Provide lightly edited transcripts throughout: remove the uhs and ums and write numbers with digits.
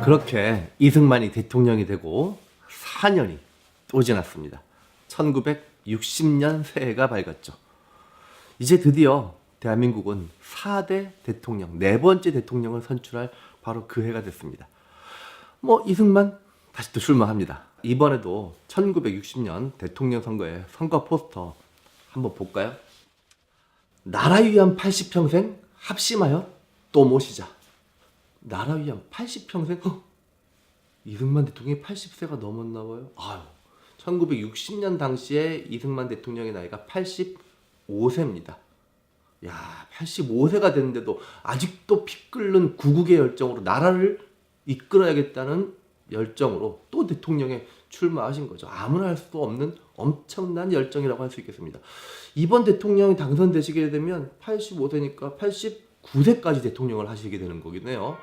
그렇게 이승만이 대통령이 되고 4년이 또 지났습니다. 1960년 새해가 밝았죠. 이제 드디어 대한민국은 4대 대통령, 네 번째 대통령을 선출할 바로 그 해가 됐습니다. 이승만 다시 또 출마합니다. 이번에도 1960년 대통령 선거의 선거 포스터 한번 볼까요? 나라 위한 80평생 합심하여 또 모시자. 나라 위한 80평생? 이승만 대통령이 80세가 넘었나 봐요. 1960년 당시에 이승만 대통령의 나이가 85세입니다. 야, 85세가 됐는데도 아직도 피 끓는 구국의 열정으로 나라를 이끌어야겠다는 열정으로 또 대통령에 출마하신 거죠. 아무나 할 수 없는 엄청난 열정이라고 할 수 있겠습니다. 이번 대통령이 당선되시게 되면 85세니까 89세까지 대통령을 하시게 되는 거겠네요.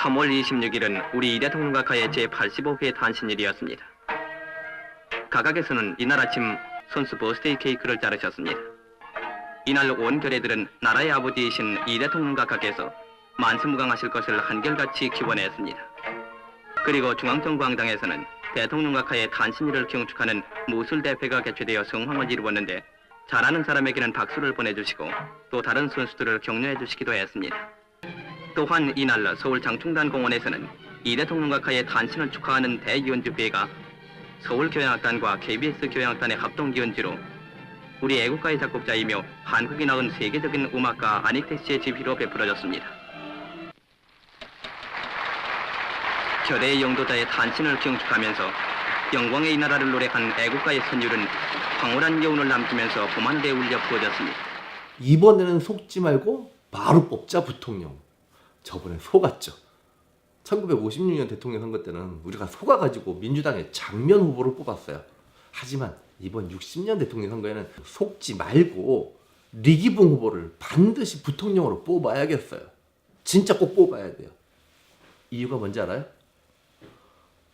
3월 26일은 우리 이 대통령 각하의 제85회 탄신일이었습니다. 각하께서는 이날 아침 손수 버스데이 케이크를 자르셨습니다. 이날 온 결애들은 나라의 아버지이신 이 대통령 각하께서 만세무강하실 것을 한결같이 기원했습니다. 그리고 중앙정부광장에서는 대통령 각하의 탄신일을 경축하는 무술대회가 개최되어 성황을 이루었는데 잘하는 사람에게는 박수를 보내주시고 또 다른 선수들을 격려해 주시기도 했습니다. 또한 이날 서울 장충단 공원에서는 이 대통령 각하의 탄신을 축하하는 대연주회가 서울교향악단과 KBS 교향악단의 합동연주로 우리 애국가의 작곡자이며 한국이 낳은 세계적인 음악가 안익태 씨의 지휘로 베풀어졌습니다. 결의의 영도자의 탄신을 경축하면서 영광의 이 나라를 노래한 애국가의 선율은 황홀한 여운을 남기면서 봄하늘에 울려 부어졌습니다. 이번에는 속지 말고 바로 뽑자 부통령. 저번에 속았죠. 1956년 대통령 선거 때는 우리가 속아가지고 민주당의 장면 후보를 뽑았어요. 하지만 이번 60년 대통령 선거에는 속지 말고 리기붕 후보를 반드시 부통령으로 뽑아야겠어요. 진짜 꼭 뽑아야 돼요. 이유가 뭔지 알아요?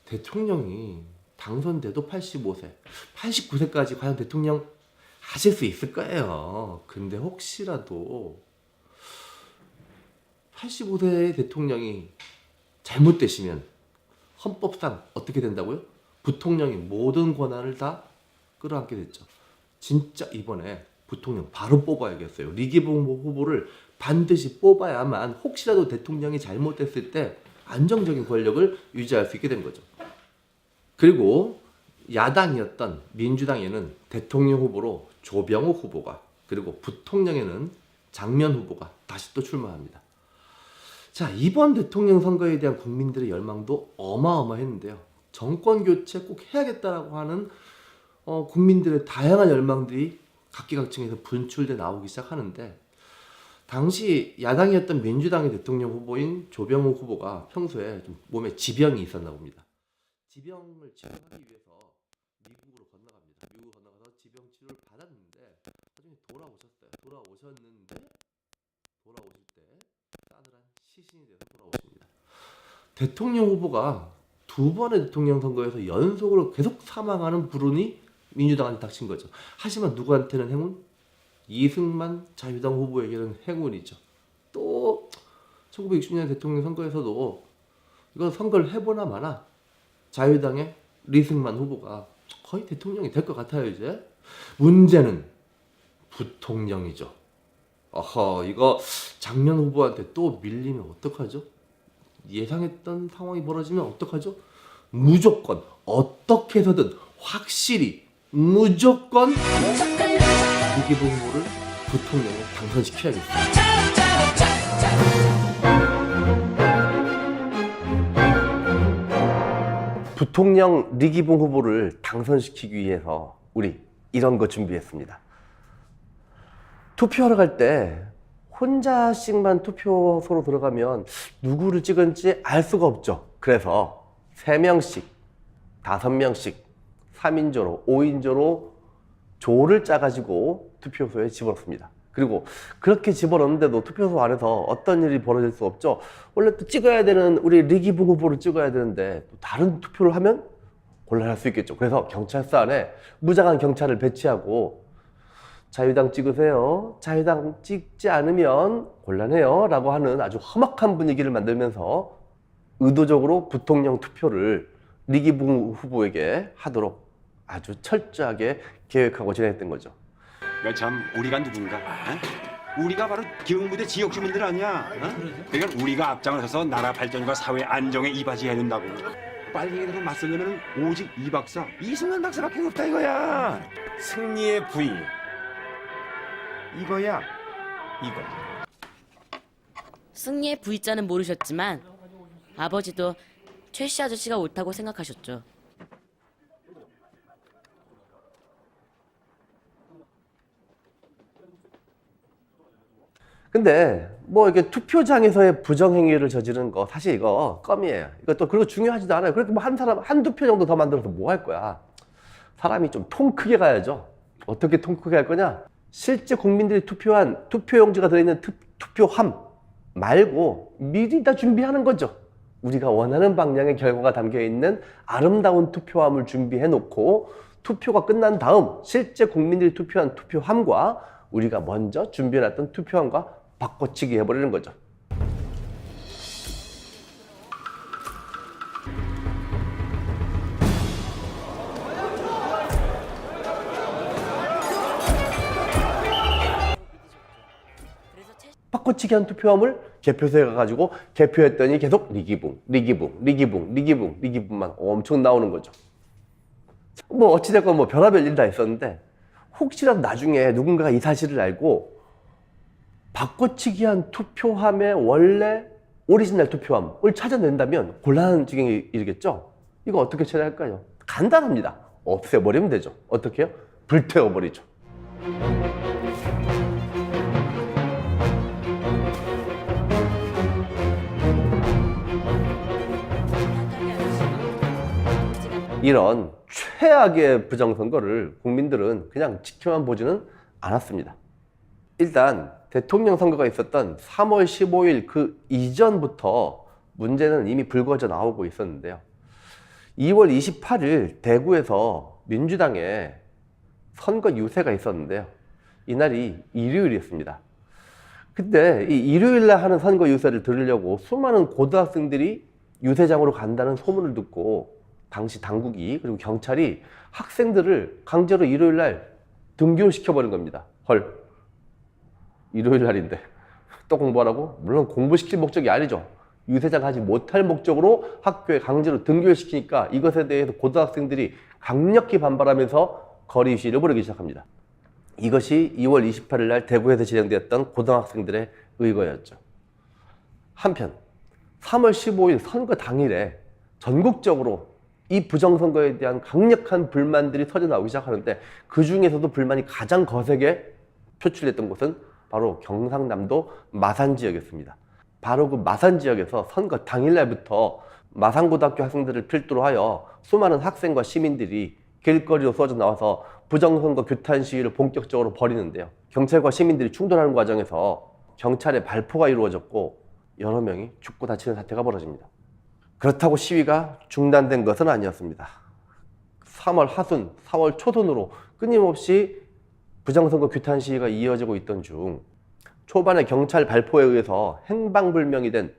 대통령이 당선돼도 85세, 89세까지 과연 대통령 하실 수 있을 거예요. 근데 혹시라도 85세의 대통령이 잘못되시면 헌법상 어떻게 된다고요? 부통령이 모든 권한을 다 끌어안게 됐죠. 진짜 이번에 부통령 바로 뽑아야겠어요. 리기붕 후보를 반드시 뽑아야만 혹시라도 대통령이 잘못됐을 때 안정적인 권력을 유지할 수 있게 된 거죠. 그리고 야당이었던 민주당에는 대통령 후보로 조병옥 후보가, 그리고 부통령에는 장면 후보가 다시 또 출마합니다. 자, 이번 대통령 선거에 대한 국민들의 열망도 어마어마했는데요. 정권 교체 꼭 해야겠다라고 하는 국민들의 다양한 열망들이 각기각층에서 분출돼 나오기 시작하는데, 당시 야당이었던 민주당의 대통령 후보인 조병옥 후보가 평소에 좀 몸에 지병이 있었나 봅니다. 지병을 치료하기 위해서 미국으로 건너갑니다. 미국으로 건너가서 지병 치료를 받았는데 나중에 돌아오셨어요. 돌아오실 때 싸늘한 시신이 돼서 돌아오십니다. 대통령 후보가 두 번의 대통령 선거에서 연속으로 계속 사망하는 불운이 민주당한테 닥친 거죠. 하지만 누구한테는 행운? 이승만 자유당 후보에게는 행운이죠. 또 1960년 대통령 선거에서도 이건 선거를 해보나 마나 자유당의 리승만 후보가 거의 대통령이 될 것 같아요. 이제 문제는 부통령이죠. 이거 장면 후보한테 또 밀리면 어떡하죠? 예상했던 상황이 벌어지면 어떡하죠? 무조건 어떻게 해서든 확실히 무조건 리기붕 후보를 부통령에 당선시켜야겠어요. 부통령 리기붕 후보를 당선시키기 위해서 우리 이런 거 준비했습니다. 투표하러 갈 때 혼자씩만 투표소로 들어가면 누구를 찍은지 알 수가 없죠. 그래서 3명씩, 5명씩, 3인조로, 5인조로 조를 짜가지고 투표소에 집어넣습니다. 그리고 그렇게 집어넣는데도 투표소 안에서 어떤 일이 벌어질 수 없죠. 원래 또 찍어야 되는 우리 리기붕 후보를 찍어야 되는데 또 다른 투표를 하면 곤란할 수 있겠죠. 그래서 경찰서 안에 무장한 경찰을 배치하고 자유당 찍으세요. 자유당 찍지 않으면 곤란해요. 라고 하는 아주 험악한 분위기를 만들면서 의도적으로 부통령 투표를 리기붕 후보에게 하도록 아주 철저하게 계획하고 진행했던 거죠. 그러니까 참 우리가 누군가? 어? 우리가 바로 경무대 지역 주민들 아니야? 어? 그러니까 우리가 앞장을 서서 나라 발전과 사회 안정에 이바지해야 된다고. 빨갱이들과 맞서려면 오직 이 박사, 이승만 박사밖에 없다 이거야. 승리의 부위 이거야. 이거. 승리의 V자는 모르셨지만 아버지도 최 씨 아저씨가 옳다고 생각하셨죠. 근데 뭐 이렇게 투표장에서의 부정행위를 저지르는 거 사실 이거 껌이에요. 이것도 그리고 중요하지도 않아요. 그래도 뭐 한 사람 한두 표 정도 더 만들어서 뭐 할 거야. 사람이 좀 통 크게 가야죠. 어떻게 통 크게 할 거냐? 실제 국민들이 투표한 투표용지가 들어있는 투표함 말고 미리 다 준비하는 거죠. 우리가 원하는 방향의 결과가 담겨있는 아름다운 투표함을 준비해 놓고 투표가 끝난 다음 실제 국민들이 투표한 투표함과 우리가 먼저 준비해놨던 투표함과 바꿔치기 해버리는 거죠. 바꿔치기 한 투표함을 개표소에 가가지고 개표했더니 계속 리기붕만 엄청 나오는 거죠. 뭐 어찌됐건 뭐 별의별 일 다 있었는데 혹시라도 나중에 누군가가 이 사실을 알고 바꿔치기 한 투표함의 원래 오리지널 투표함을 찾아낸다면 곤란한 지경에 이르겠죠? 이거 어떻게 처리할까요? 간단합니다. 없애버리면 되죠. 어떻게 해요? 불태워버리죠. 이런 최악의 부정선거를 국민들은 그냥 지켜만 보지는 않았습니다. 일단 대통령 선거가 있었던 3월 15일 그 이전부터 문제는 이미 불거져 나오고 있었는데요. 2월 28일 대구에서 민주당의 선거 유세가 있었는데요. 이날이 일요일이었습니다. 근데 이 일요일날 하는 선거 유세를 들으려고 수많은 고등학생들이 유세장으로 간다는 소문을 듣고 당시 당국이 그리고 경찰이 학생들을 강제로 일요일날 등교를 시켜버린 겁니다. 헐, 일요일날인데 또 공부하라고? 물론 공부시킬 목적이 아니죠. 유세장 가지 못할 목적으로 학교에 강제로 등교를 시키니까 이것에 대해서 고등학생들이 강력히 반발하면서 거리 시위를 벌이기 시작합니다. 이것이 2월 28일 날 대구에서 진행되었던 고등학생들의 의거였죠. 한편 3월 15일 선거 당일에 전국적으로 이 부정선거에 대한 강력한 불만들이 터져나오기 시작하는데 그 중에서도 불만이 가장 거세게 표출됐던 곳은 바로 경상남도 마산 지역이었습니다. 바로 그 마산 지역에서 선거 당일날부터 마산고등학교 학생들을 필두로 하여 수많은 학생과 시민들이 길거리로 쏟아져 나와서 부정선거 규탄 시위를 본격적으로 벌이는데요. 경찰과 시민들이 충돌하는 과정에서 경찰의 발포가 이루어졌고 여러 명이 죽고 다치는 사태가 벌어집니다. 그렇다고 시위가 중단된 것은 아니었습니다. 3월 하순, 4월 초순으로 끊임없이 부정선거 규탄 시위가 이어지고 있던 중 초반에 경찰 발포에 의해서 행방불명이 된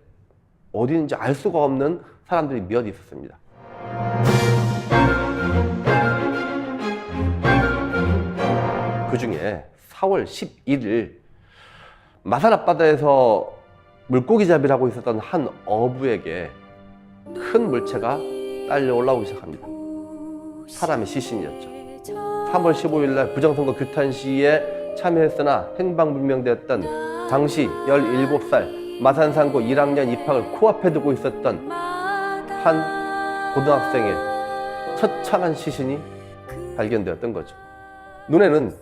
어디인지 알 수가 없는 사람들이 몇 있었습니다. 그 중에 4월 11일 마산 앞바다에서 물고기 잡이를 하고 있었던 한 어부에게 큰 물체가 딸려 올라오기 시작합니다. 사람의 시신이었죠. 3월 15일 날 부정선거 규탄 시위에 참여했으나 행방불명되었던 당시 17살 마산상고 1학년 입학을 코앞에 두고 있었던 한 고등학생의 처참한 시신이 발견되었던 거죠. 눈에는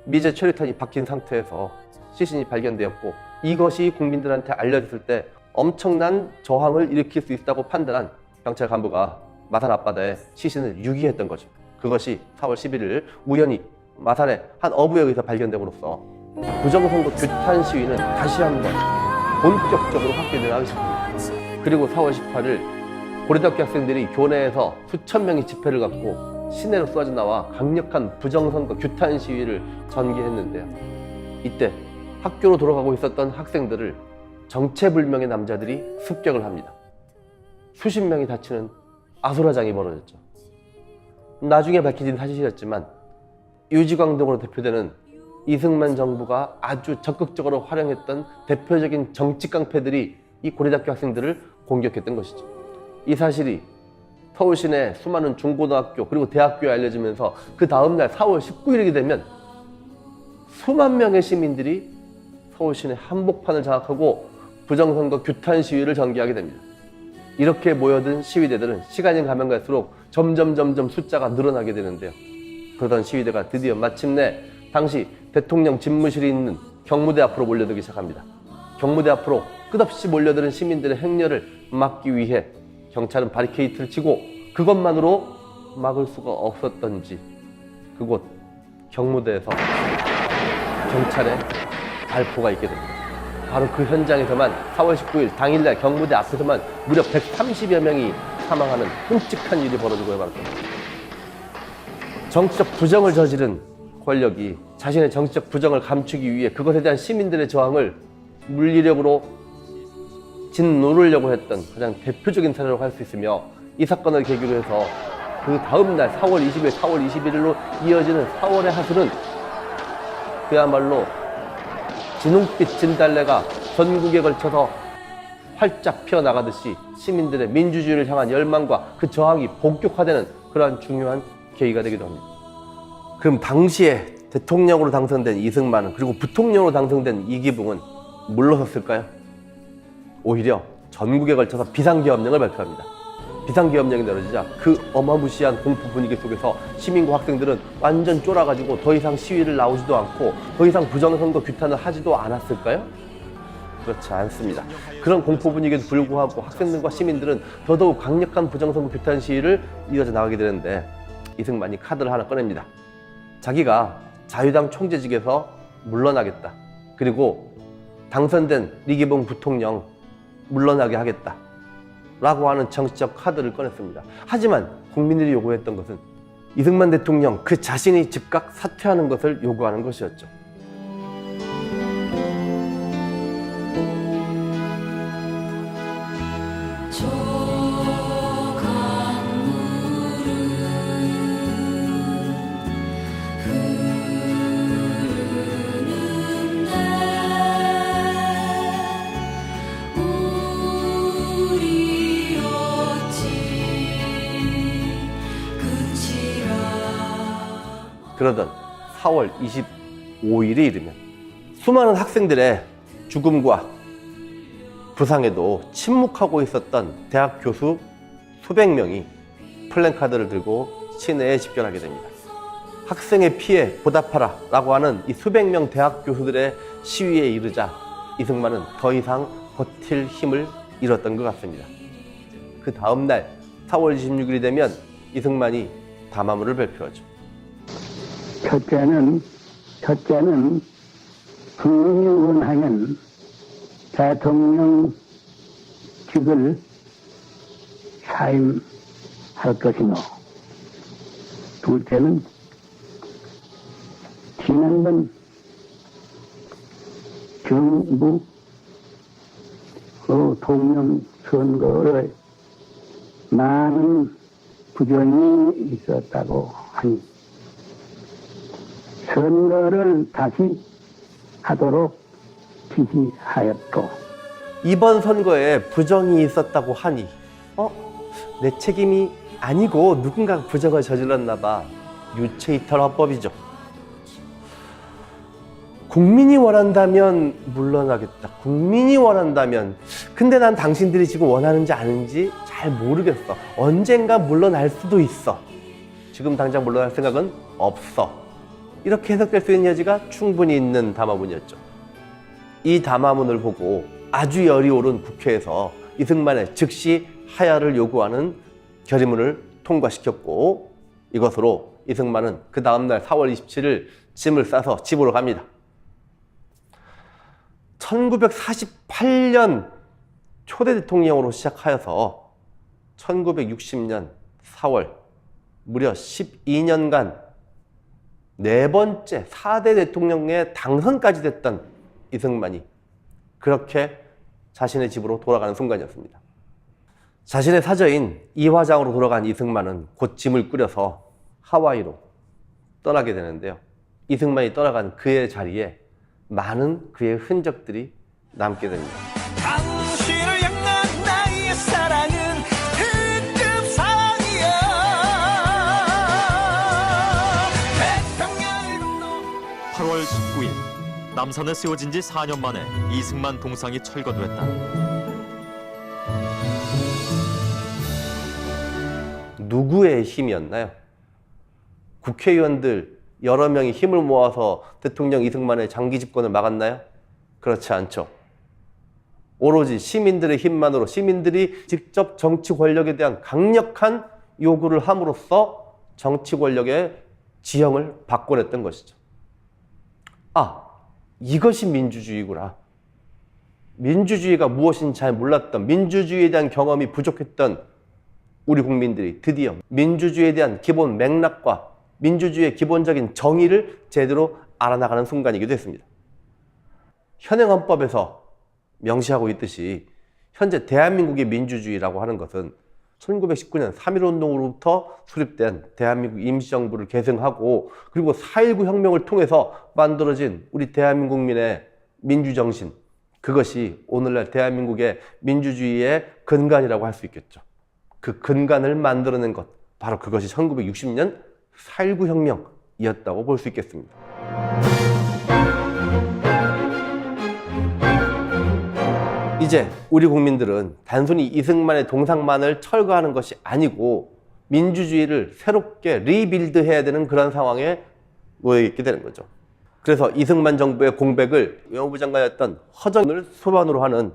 미제 체류탄이 박힌 상태에서 시신이 발견되었고 이것이 국민들한테 알려졌을 때 엄청난 저항을 일으킬 수 있다고 판단한 경찰 간부가 마산 앞바다에 시신을 유기했던 거죠. 그것이 4월 11일 우연히 마산의 한 어부에 의해서 발견됨으로써 부정선거 규탄 시위는 다시 한번 본격적으로 확대되어 나가기 시작합니다. 그리고 4월 18일 고려대학교 학생들이 교내에서 수천 명이 집회를 갖고 시내로 쏟아져 나와 강력한 부정선거 규탄 시위를 전개했는데요. 이때 학교로 돌아가고 있었던 학생들을 정체불명의 남자들이 습격을 합니다. 수십 명이 다치는 아수라장이 벌어졌죠. 나중에 밝혀진 사실이었지만 유지광 등으로 대표되는 이승만 정부가 아주 적극적으로 활용했던 대표적인 정치 깡패들이 이 고려대학교 학생들을 공격했던 것이죠. 이 사실이 서울 시내 수많은 중고등학교 그리고 대학교에 알려지면서 그 다음날 4월 19일이 되면 수만 명의 시민들이 서울 시내 한복판을 장악하고 부정선거 규탄 시위를 전개하게 됩니다. 이렇게 모여든 시위대들은 시간이 가면 갈수록 점점 숫자가 늘어나게 되는데요. 그러던 시위대가 드디어 마침내 당시 대통령 집무실이 있는 경무대 앞으로 몰려들기 시작합니다. 경무대 앞으로 끝없이 몰려드는 시민들의 행렬을 막기 위해 경찰은 바리케이트를 치고 그것만으로 막을 수가 없었던지 그곳 경무대에서 경찰의 발포가 있게 됩니다. 바로 그 현장에서만 4월 19일 당일날 경무대 앞에서만 무려 130여 명이 사망하는 끔찍한 일이 벌어지고 말았습니다. 정치적 부정을 저지른 권력이 자신의 정치적 부정을 감추기 위해 그것에 대한 시민들의 저항을 물리력으로 짓누르려고 했던 가장 대표적인 사례라고 할 수 있으며 이 사건을 계기로 해서 그 다음날 4월 20일, 4월 21일로 이어지는 4월의 하수는 그야말로 진홍빛 진달래가 전국에 걸쳐서 활짝 피어나가듯이 시민들의 민주주의를 향한 열망과 그 저항이 본격화되는 그러한 중요한 계기가 되기도 합니다. 그럼 당시에 대통령으로 당선된 이승만은 그리고 부통령으로 당선된 이기붕은 물러섰을까요? 오히려 전국에 걸쳐서 비상계엄령을 발표합니다. 비상계엄령이 내려지자 그 어마무시한 공포 분위기 속에서 시민과 학생들은 완전 쫄아가지고 더 이상 시위를 나오지도 않고 더 이상 부정선거 규탄을 하지도 않았을까요? 그렇지 않습니다. 그런 공포 분위기에도 불구하고 학생들과 시민들은 더더욱 강력한 부정선거 규탄 시위를 이어져 나가게 되는데 이승만이 카드를 하나 꺼냅니다. 자기가 자유당 총재직에서 물러나겠다. 그리고 당선된 이기붕 부통령 물러나게 하겠다. 라고 하는 정치적 카드를 꺼냈습니다. 하지만 국민들이 요구했던 것은 이승만 대통령 그 자신이 즉각 사퇴하는 것을 요구하는 것이었죠. 그러던 4월 25일이 이르면 수많은 학생들의 죽음과 부상에도 침묵하고 있었던 대학 교수 수백 명이 플랜카드를 들고 시내에 집결하게 됩니다. 학생의 피해 보답하라 라고 하는 이 수백 명 대학 교수들의 시위에 이르자 이승만은 더 이상 버틸 힘을 잃었던 것 같습니다. 그 다음날 4월 26일이 되면 이승만이 담화문을 발표하죠. 첫째는 국민이 원하면 대통령직을 사임할 것이며, 둘째는 지난번 정부 통령 선거에 많은 부정이 있었다고 하니 선거를 다시 하도록 지시하였고, 이번 선거에 부정이 있었다고 하니 내 책임이 아니고 누군가 부정을 저질렀나 봐. 유체이탈 화법이죠. 국민이 원한다면 물러나겠다. 국민이 원한다면. 근데 난 당신들이 지금 원하는지 아는지 잘 모르겠어. 언젠가 물러날 수도 있어. 지금 당장 물러날 생각은 없어. 이렇게 해석될 수 있는 여지가 충분히 있는 담화문이었죠. 이 담화문을 보고 아주 열이 오른 국회에서 이승만의 즉시 하야를 요구하는 결의문을 통과시켰고, 이것으로 이승만은 그 다음날 4월 27일 짐을 싸서 집으로 갑니다. 1948년 초대 대통령으로 시작하여서 1960년 4월 무려 12년간 4번째 4대 대통령의 당선까지 됐던 이승만이 그렇게 자신의 집으로 돌아가는 순간이었습니다. 자신의 사저인 이화장으로 돌아간 이승만은 곧 짐을 꾸려서 하와이로 떠나게 되는데요. 이승만이 떠나간 그의 자리에 많은 그의 흔적들이 남게 됩니다. 당신을 향한 나의 사랑은 특급 사랑이야. 태평양을 건너 8월 19일 남산에 세워진 지 4년 만에 이승만 동상이 철거됐다. 누구의 힘이었나요? 국회의원들 여러 명이 힘을 모아서 대통령 이승만의 장기 집권을 막았나요? 그렇지 않죠. 오로지 시민들의 힘만으로 시민들이 직접 정치 권력에 대한 강력한 요구를 함으로써 정치 권력의 지형을 바꿔냈던 것이죠. 아, 이것이 민주주의구나. 민주주의가 무엇인지 잘 몰랐던, 민주주의에 대한 경험이 부족했던 우리 국민들이 드디어 민주주의에 대한 기본 맥락과 민주주의의 기본적인 정의를 제대로 알아나가는 순간이기도 했습니다. 현행 헌법에서 명시하고 있듯이 현재 대한민국의 민주주의라고 하는 것은 1919년 3.1운동으로부터 수립된 대한민국 임시정부를 계승하고 그리고 4.19 혁명을 통해서 만들어진 우리 대한민국민의 민주정신, 그것이 오늘날 대한민국의 민주주의의 근간이라고 할 수 있겠죠. 그 근간을 만들어낸 것, 바로 그것이 1960년 4.19 혁명이었다고 볼 수 있겠습니다. 이제 우리 국민들은 단순히 이승만의 동상만을 철거하는 것이 아니고 민주주의를 새롭게 리빌드해야 되는 그런 상황에 놓여 있게 되는 거죠. 그래서 이승만 정부의 공백을 외무부 장관이었던 허정을 수반으로 하는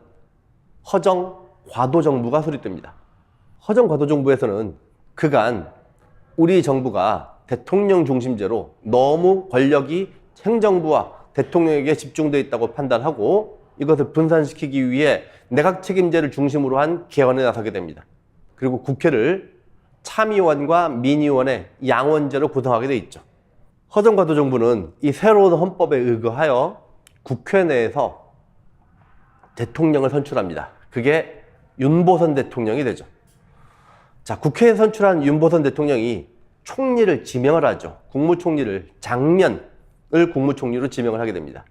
허정과도정부가 수립됩니다. 허정과도정부에서는 그간 우리 정부가 대통령 중심제로 너무 권력이 행정부와 대통령에게 집중되어 있다고 판단하고 이것을 분산시키기 위해 내각 책임제를 중심으로 한 개헌에 나서게 됩니다. 그리고 국회를 참의원과 민의원의 양원제로 구성하게 돼 있죠. 허정과도정부는 이 새로운 헌법에 의거하여 국회 내에서 대통령을 선출합니다. 그게 윤보선 대통령이 되죠. 자, 국회에 선출한 윤보선 대통령이 총리를 지명을 하죠. 국무총리를, 장면을 국무총리로 지명을 하게 됩니다.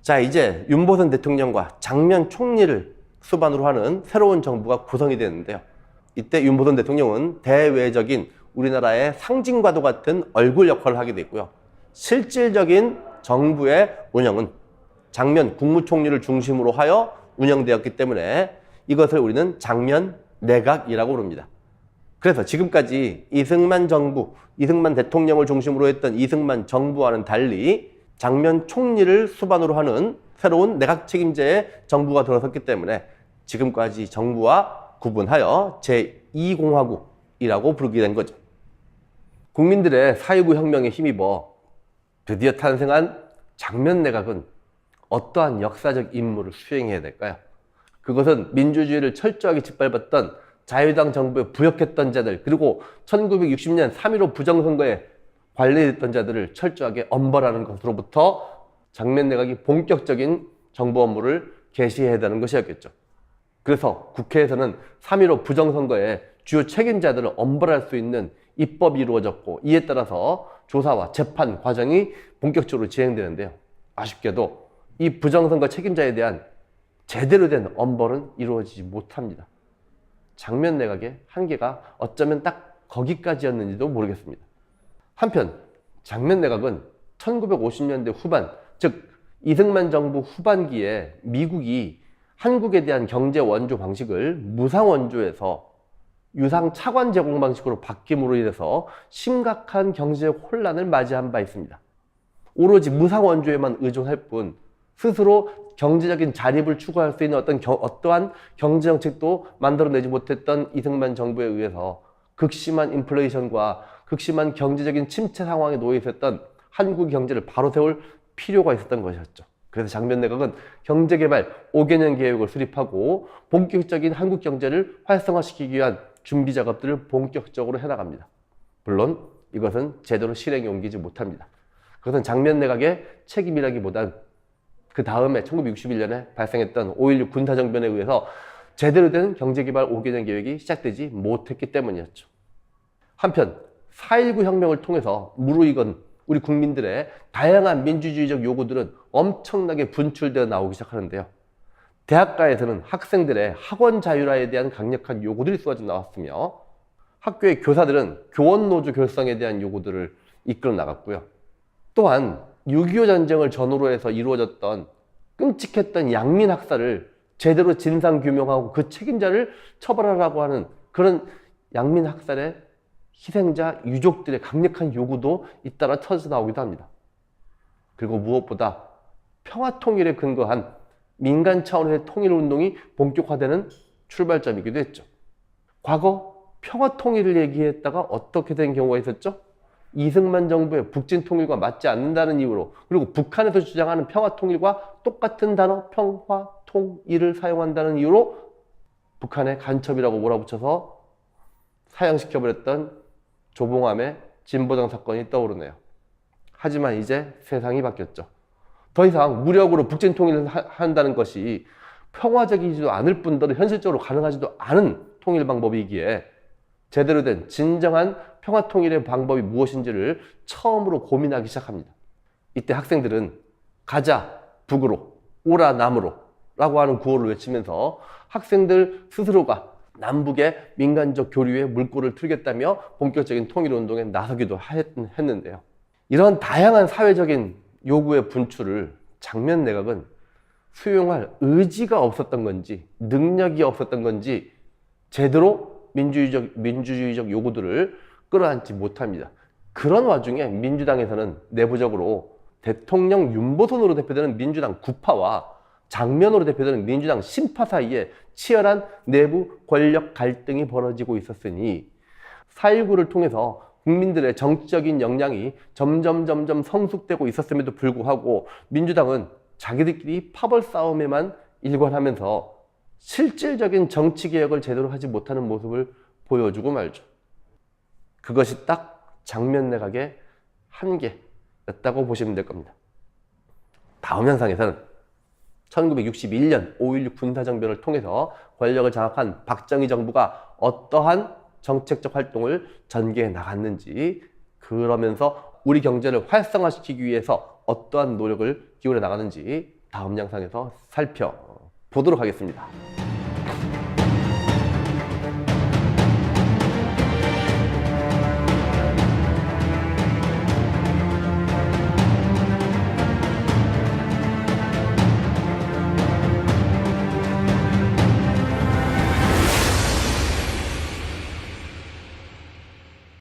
자, 이제 윤보선 대통령과 장면 총리를 수반으로 하는 새로운 정부가 구성이 되는데요. 이때 윤보선 대통령은 대외적인 우리나라의 상징과도 같은 얼굴 역할을 하게 되고요. 실질적인 정부의 운영은 장면 국무총리를 중심으로 하여 운영되었기 때문에 이것을 우리는 장면 내각이라고 부릅니다. 그래서 지금까지 이승만 정부, 이승만 대통령을 중심으로 했던 이승만 정부와는 달리 장면 총리를 수반으로 하는 새로운 내각 책임제의 정부가 들어섰기 때문에 지금까지 정부와 구분하여 제2공화국이라고 부르게 된 거죠. 국민들의 4.19 혁명에 힘입어 드디어 탄생한 장면 내각은 어떠한 역사적 임무를 수행해야 될까요? 그것은 민주주의를 철저하게 짓밟았던 자유당 정부에 부역했던 자들, 그리고 1960년 3.15 부정선거에 관리했던 자들을 철저하게 엄벌하는 것으로부터 장면 내각이 본격적인 정부 업무를 개시해야 되는 것이었겠죠. 그래서 국회에서는 3.15 부정선거에 주요 책임자들을 엄벌할 수 있는 입법이 이루어졌고 이에 따라서 조사와 재판 과정이 본격적으로 진행되는데요. 아쉽게도 이 부정선거 책임자에 대한 제대로 된 엄벌은 이루어지지 못합니다. 장면 내각의 한계가 어쩌면 딱 거기까지였는지도 모르겠습니다. 한편 장면 내각은 1950년대 후반, 즉 이승만 정부 후반기에 미국이 한국에 대한 경제 원조 방식을 무상 원조에서 유상 차관 제공 방식으로 바뀜으로 인해서 심각한 경제적 혼란을 맞이한 바 있습니다. 오로지 무상 원조에만 의존할 뿐 스스로 경제적인 자립을 추구할 수 있는 어떠한 경제 정책도 만들어내지 못했던 이승만 정부에 의해서 극심한 인플레이션과 극심한 경제적인 침체 상황에 놓여 있었던 한국 경제를 바로 세울 필요가 있었던 것이었죠. 그래서 장면 내각은 경제개발 5개년 계획을 수립하고 본격적인 한국 경제를 활성화시키기 위한 준비 작업들을 본격적으로 해나갑니다. 물론 이것은 제대로 실행에 옮기지 못합니다. 그것은 장면 내각의 책임이라기보단 그 다음에 1961년에 발생했던 5.16 군사정변에 의해서 제대로 된 경제개발 5개년 계획이 시작되지 못했기 때문이었죠. 한편 4.19 혁명을 통해서 무르익은 우리 국민들의 다양한 민주주의적 요구들은 엄청나게 분출되어 나오기 시작하는데요. 대학가에서는 학생들의 학원 자율화에 대한 강력한 요구들이 쏟아져 나왔으며 학교의 교사들은 교원노조 결성에 대한 요구들을 이끌어 나갔고요. 또한 6.25 전쟁을 전후로 해서 이루어졌던 끔찍했던 양민 학살을 제대로 진상규명하고 그 책임자를 처벌하라고 하는 그런 양민 학살의 희생자 유족들의 강력한 요구도 잇따라 터져 나오기도 합니다. 그리고 무엇보다 평화통일에 근거한 민간 차원의 통일운동이 본격화되는 출발점이기도 했죠. 과거 평화통일을 얘기했다가 어떻게 된 경우가 있었죠? 이승만 정부의 북진통일과 맞지 않는다는 이유로, 그리고 북한에서 주장하는 평화통일과 똑같은 단어 평화통일을 사용한다는 이유로 북한의 간첩이라고 몰아붙여서 사형시켜버렸던 조봉암의 진보당 사건이 떠오르네요. 하지만 이제 세상이 바뀌었죠. 더 이상 무력으로 북진통일을 한다는 것이 평화적이지도 않을 뿐더러 현실적으로 가능하지도 않은 통일 방법이기에 제대로 된 진정한 평화통일의 방법이 무엇인지를 처음으로 고민하기 시작합니다. 이때 학생들은 가자 북으로, 오라 남으로 라고 하는 구호를 외치면서 학생들 스스로가 남북의 민간적 교류에 물꼬를 틀겠다며 본격적인 통일운동에 나서기도 했는데요. 이런 다양한 사회적인 요구의 분출을 장면 내각은 수용할 의지가 없었던 건지 능력이 없었던 건지 제대로 민주주의적 요구들을 끌어안지 못합니다. 그런 와중에 민주당에서는 내부적으로 대통령 윤보선으로 대표되는 민주당 구파와 장면으로 대표되는 민주당 신파 사이에 치열한 내부 권력 갈등이 벌어지고 있었으니 4.19를 통해서 국민들의 정치적인 역량이 점점 성숙되고 있었음에도 불구하고 민주당은 자기들끼리 파벌 싸움에만 일관하면서 실질적인 정치개혁을 제대로 하지 못하는 모습을 보여주고 말죠. 그것이 딱 장면 내각의 한계였다고 보시면 될 겁니다. 다음 영상에서는 1961년 5.16 군사정변을 통해서 권력을 장악한 박정희 정부가 어떠한 정책적 활동을 전개해 나갔는지, 그러면서 우리 경제를 활성화시키기 위해서 어떠한 노력을 기울여 나가는지 다음 영상에서 살펴보도록 하겠습니다.